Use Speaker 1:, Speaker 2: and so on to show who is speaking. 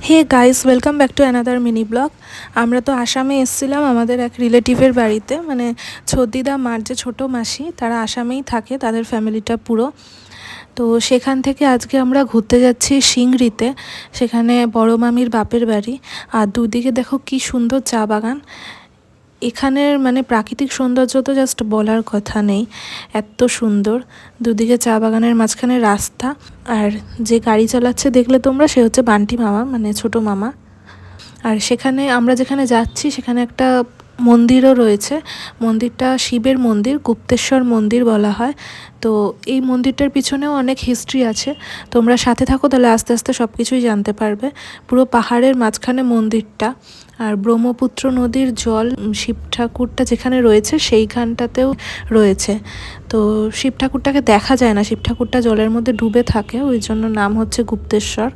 Speaker 1: Hey guys, welcome back to another mini vlog. আমরা তো আসামে এসেছিলাম আমাদের এক রিলেটিভের বাড়িতে, মানে ছদ্দিদা মার যে ছোটো মাসি, তারা আসামেই থাকে, তাদের ফ্যামিলিটা পুরো। তো সেখান থেকে আজকে আমরা ঘুরতে যাচ্ছি সিংড়িতে, সেখানে বড় মামির বাপের বাড়ি। আর দুদিকে দেখো কি সুন্দর চা বাগান। এখানের মানে প্রাকৃতিক সৌন্দর্য তো জাস্ট বলার কথা নেই, এত সুন্দর। দুদিকে চা বাগানের মাঝখানে রাস্তা, আর যে গাড়ি চালাচ্ছে দেখলে তোমরা, সে হচ্ছে বান্টি মামা, মানে ছোট মামা। আর সেখানে আমরা যেখানে যাচ্ছি সেখানে একটা মন্দিরও রয়েছে। মন্দিরটা শিবের মন্দির, গুপ্তেশ্বর মন্দির বলা হয়। তো এই মন্দিরটার পিছনেও অনেক হিস্ট্রি আছে। তোমরা সাথে থাকো, তাহলে আস্তে আস্তে সব কিছুই জানতে পারবে। পুরো পাহাড়ের মাঝখানে মন্দিরটা, আর ব্রহ্মপুত্র নদীর জল শিব ঠাকুরটা যেখানে রয়েছে সেইখানটাতেও রয়েছে। তো শিব ঠাকুরটাকে দেখা যায় না, শিব ঠাকুরটা জলের মধ্যে ডুবে থাকে, ওই জন্য নাম হচ্ছে গুপ্তেশ্বর।